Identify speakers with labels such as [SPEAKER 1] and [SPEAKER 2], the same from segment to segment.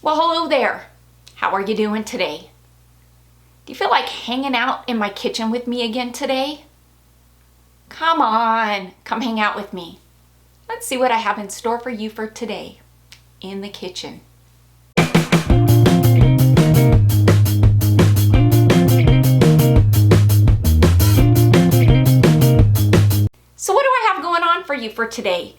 [SPEAKER 1] Well, hello there. How are you doing today? Do you feel like hanging out in my kitchen with me again today? Come on, come hang out with me. Let's see what I have in store for you for today in the kitchen. So what do I have going on for you for today?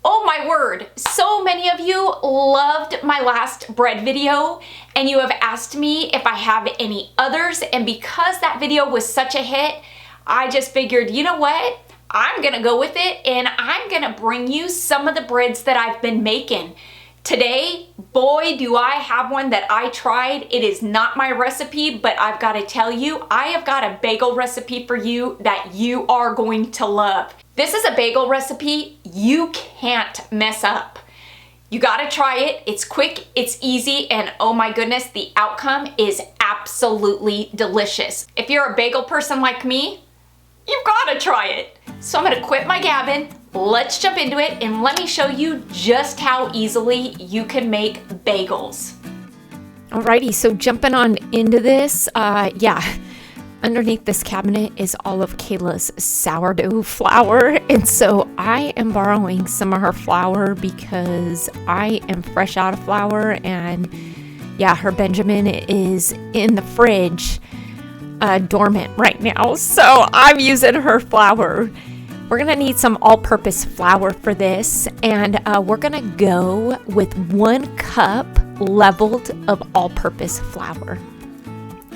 [SPEAKER 1] Oh my word, so many of you loved my last bread video and you have asked me if I have any others, and because that video was such a hit, I just figured, you know what? I'm gonna go with it and I'm gonna bring you some of the breads that I've been making. Today, boy, do I have one that I tried. It is not my recipe, but I've got to tell you, I have got a bagel recipe for you that you are going to love. This is a bagel recipe you can't mess up. You got to try it. It's quick, it's easy, and oh my goodness, the outcome is absolutely delicious. If you're a bagel person like me, you've got to try it. So I'm gonna quit my gabbing, let's jump into it, and let me show you just how easily you can make bagels. Alrighty, so jumping on into this, underneath this cabinet is all of Kayla's sourdough flour, and so I am borrowing some of her flour because I am fresh out of flour, and yeah, her Benjamin is in the fridge dormant right now, so I'm using her flour. We're gonna need some all-purpose flour for this, and we're gonna go with 1 cup leveled of all-purpose flour.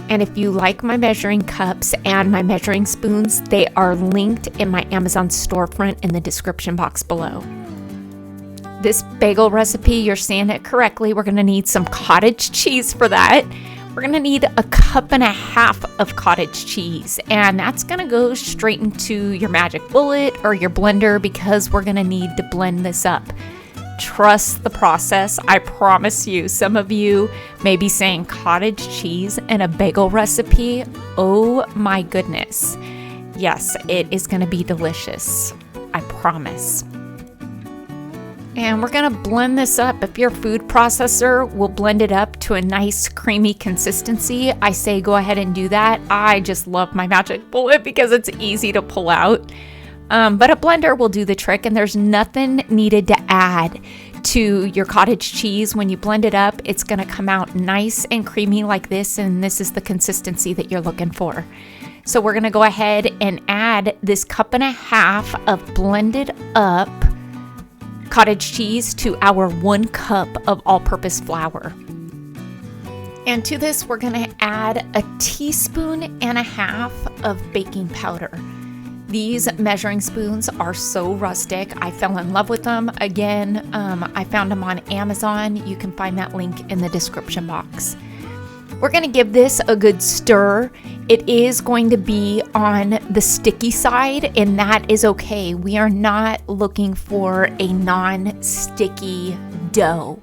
[SPEAKER 1] And if you like my measuring cups and my measuring spoons, they are linked in my Amazon storefront in the description box below. This bagel recipe, you're saying it correctly, we're gonna need some cottage cheese for that. We're gonna need 1.5 cups of cottage cheese, and that's gonna go straight into your magic bullet or your blender because we're gonna need to blend this up. Trust the process, I promise you. Some of you may be saying cottage cheese in a bagel recipe. Oh my goodness. Yes, it is gonna be delicious, I promise. And we're gonna blend this up. If your food processor will blend it up to a nice creamy consistency, I say go ahead and do that. I just love my magic bullet because it's easy to pull out. But a blender will do the trick, and there's nothing needed to add to your cottage cheese. When you blend it up, it's gonna come out nice and creamy like this, and this is the consistency that you're looking for. So we're gonna go ahead and add this 1.5 cups of blended up cottage cheese to our 1 cup of all-purpose flour. And to this, we're gonna add 1.5 teaspoons of baking powder. These measuring spoons are so rustic. I fell in love with them. Again, I found them on Amazon. You can find that link in the description box. We're gonna give this a good stir. It is going to be on the sticky side, and that is okay. We are not looking for a non-sticky dough.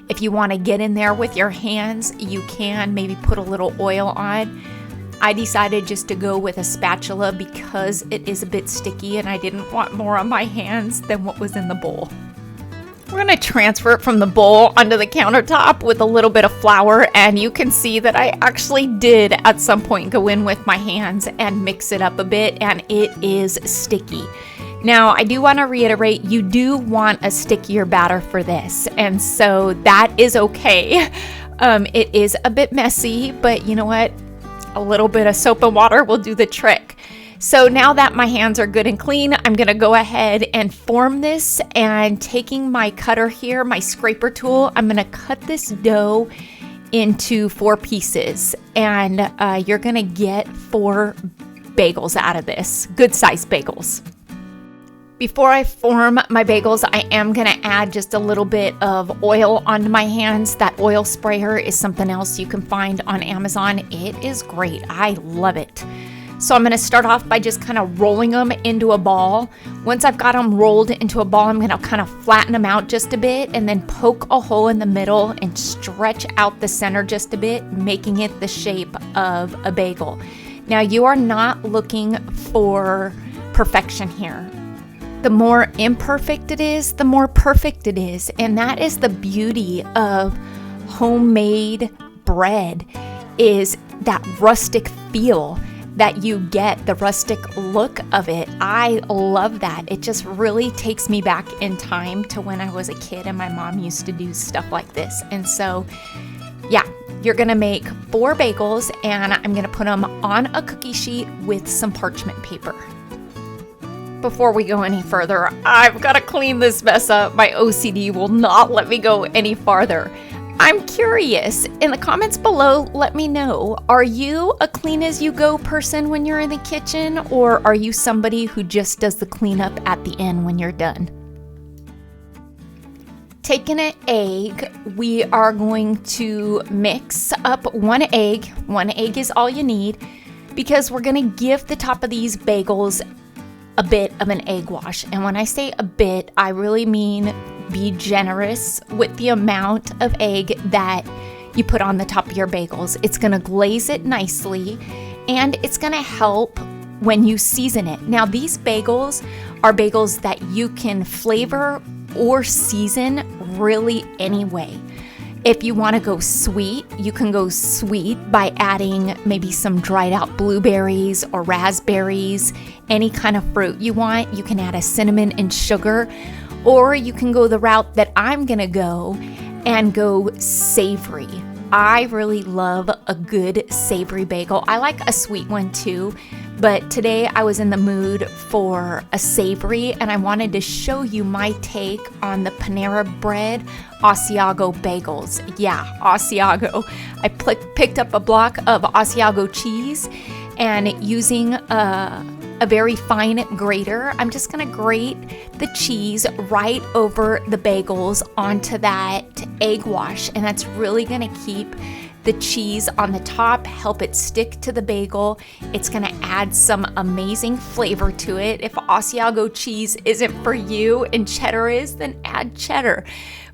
[SPEAKER 1] If you want to get in there with your hands, you can maybe put a little oil on. I decided just to go with a spatula because it is a bit sticky and I didn't want more on my hands than what was in the bowl. We're gonna transfer it from the bowl onto the countertop with a little bit of flour, and you can see that I actually did at some point go in with my hands and mix it up a bit, and it is sticky. Now, I do want to reiterate, you do want a stickier batter for this, and so that is okay. It is a bit messy, but you know what? A little bit of soap and water will do the trick. So now that my hands are good and clean, I'm gonna go ahead and form this, and taking my cutter here, my scraper tool, I'm gonna cut this dough into 4 pieces, and you're gonna get 4 bagels out of this, good sized bagels. Before I form my bagels, I am gonna add just a little bit of oil onto my hands. That oil sprayer is something else you can find on Amazon. It is great, I love it. So I'm gonna start off by just kind of rolling them into a ball. Once I've got them rolled into a ball, I'm gonna kind of flatten them out just a bit and then poke a hole in the middle and stretch out the center just a bit, making it the shape of a bagel. Now, you are not looking for perfection here. The more imperfect it is, the more perfect it is. And that is the beauty of homemade bread is that rustic feel that you get, the rustic look of it. I love that. It just really takes me back in time to when I was a kid and my mom used to do stuff like this. And so, yeah, you're gonna make 4 bagels and I'm gonna put them on a cookie sheet with some parchment paper. Before we go any further, I've gotta clean this mess up. My OCD will not let me go any farther. I'm curious, in the comments below, let me know, are you a clean as you go person when you're in the kitchen, or are you somebody who just does the cleanup at the end when you're done? Taking an egg, we are going to mix up 1 egg. 1 egg is all you need because we're gonna give the top of these bagels a bit of an egg wash. And when I say a bit, I really mean be generous with the amount of egg that you put on the top of your bagels. It's gonna glaze it nicely and it's gonna help when you season it. Now, these bagels are bagels that you can flavor or season really any way. If you want to go sweet, you can go sweet by adding maybe some dried out blueberries or raspberries, any kind of fruit you want. You can add a cinnamon and sugar, or you can go the route that I'm gonna go and go savory. I really love a good savory bagel. I like a sweet one too, but today I was in the mood for a savory and I wanted to show you my take on the Panera Bread Asiago bagels. Yeah, Asiago. I picked up a block of Asiago cheese and using a very fine grater, I'm just gonna grate the cheese right over the bagels onto that egg wash, and that's really gonna keep the cheese on the top, help it stick to the bagel. It's gonna add some amazing flavor to it. If Asiago cheese isn't for you and cheddar is, then add cheddar.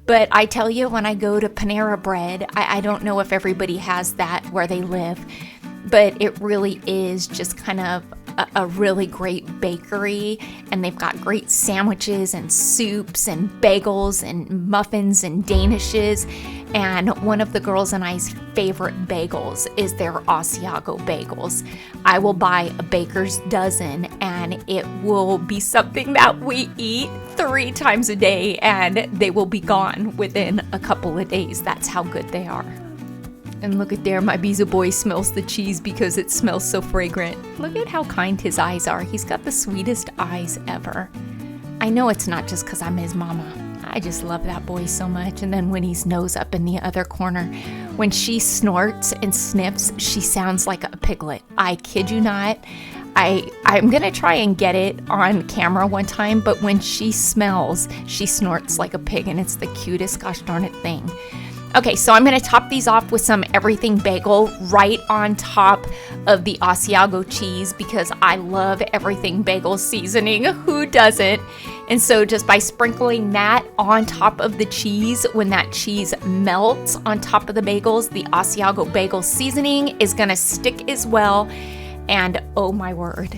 [SPEAKER 1] But I tell you, when I go to Panera Bread, I don't know if everybody has that where they live, but it really is just kind of a really great bakery, and they've got great sandwiches and soups and bagels and muffins and danishes. And one of the girls and I's favorite bagels is their Asiago bagels. I will buy a baker's dozen and it will be something that we eat 3 times a day and they will be gone within a couple of days. That's how good they are. And look at there, my Biza boy smells the cheese because it smells so fragrant. Look at how kind his eyes are. He's got the sweetest eyes ever. I know it's not just because I'm his mama. I just love that boy so much. And then Winnie's nose up in the other corner. When she snorts and sniffs, she sounds like a piglet. I kid you not. I'm gonna try and get it on camera one time, but when she smells, she snorts like a pig, and it's the cutest gosh darn it thing. Okay, so I'm gonna top these off with some everything bagel right on top of the Asiago cheese because I love everything bagel seasoning. Who doesn't? And so just by sprinkling that on top of the cheese, when that cheese melts on top of the bagels, the Asiago bagel seasoning is gonna stick as well. And oh my word.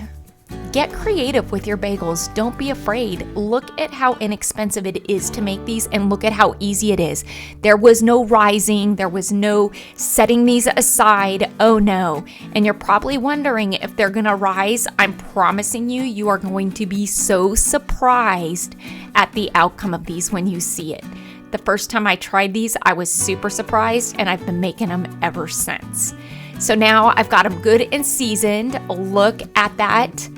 [SPEAKER 1] Get creative with your bagels. Don't be afraid. Look at how inexpensive it is to make these and look at how easy it is. There was no rising. There was no setting these aside. Oh no. And you're probably wondering if they're gonna rise. I'm promising you, you are going to be so surprised at the outcome of these when you see it. The first time I tried these, I was super surprised and I've been making them ever since. So now I've got them good and seasoned. Look at that.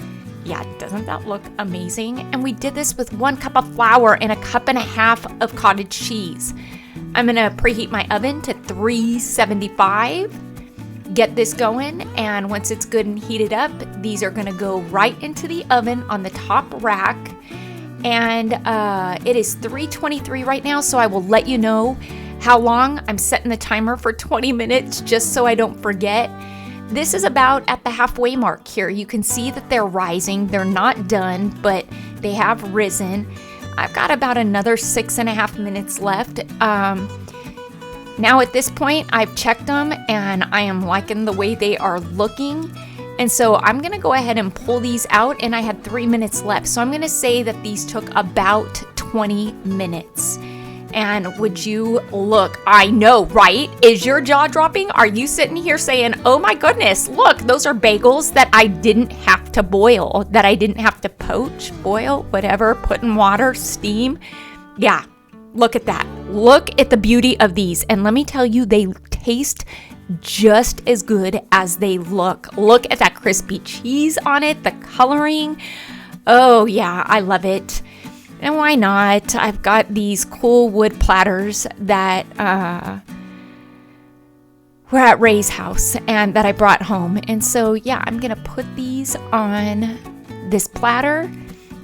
[SPEAKER 1] Yeah, doesn't that look amazing? And we did this with 1 cup of flour and 1.5 cups of cottage cheese. I'm gonna preheat my oven to 375, get this going, and once it's good and heated up, these are gonna go right into the oven on the top rack. And it is 323 right now, so I will let you know how long. I'm setting the timer for 20 minutes just so I don't forget. This is about at the halfway mark here. You can see that they're rising. They're not done, but they have risen. I've got about another 6.5 minutes left. Now at this point, I've checked them and I am liking the way they are looking. And so I'm gonna go ahead and pull these out, and I had 3 minutes left. So I'm gonna say that these took about 20 minutes. And would you look, I know, right? Is your jaw dropping? Are you sitting here saying, oh my goodness, look, those are bagels that I didn't have to boil, that I didn't have to poach, boil, whatever, put in water, steam. Yeah, look at that. Look at the beauty of these. And let me tell you, they taste just as good as they look. Look at that crispy cheese on it, the coloring. Oh yeah, I love it. And why not? I've got these cool wood platters that were at Ray's house and that I brought home. And so, yeah, I'm going to put these on this platter.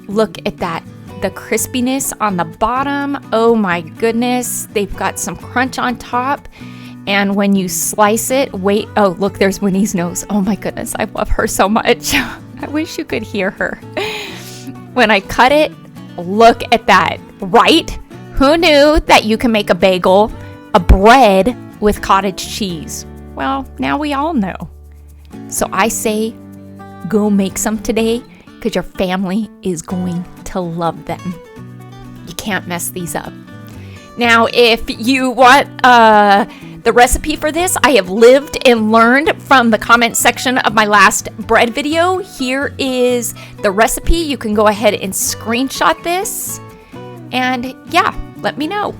[SPEAKER 1] Look at that. The crispiness on the bottom. Oh my goodness. They've got some crunch on top. And when you slice it, wait. Oh, look, there's Winnie's nose. Oh my goodness. I love her so much. I wish you could hear her. When I cut it, look at that, right? Who knew that you can make a bagel, a bread with cottage cheese? Well, now we all know. So I say, go make some today because your family is going to love them. You can't mess these up. Now, if you want the recipe for this, I have lived and learned from the comment section of my last bread video. Here is the recipe. You can go ahead and screenshot this. And yeah, let me know.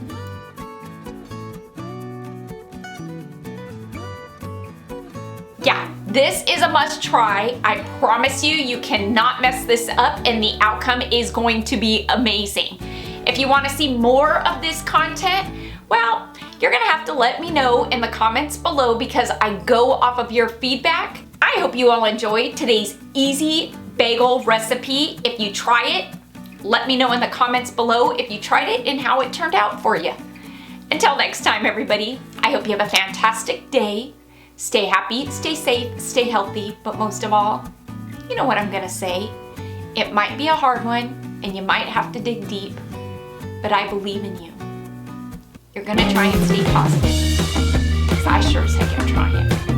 [SPEAKER 1] Yeah, this is a must try. I promise you, you cannot mess this up and the outcome is going to be amazing. If you want to see more of this content, well, you're gonna have to let me know in the comments below because I go off of your feedback. I hope you all enjoyed today's easy bagel recipe. If you try it, let me know in the comments below if you tried it and how it turned out for you. Until next time, everybody, I hope you have a fantastic day. Stay happy, stay safe, stay healthy, but most of all, you know what I'm gonna say. It might be a hard one and you might have to dig deep, but I believe in you. You're gonna try and stay positive, because I sure as heck am trying.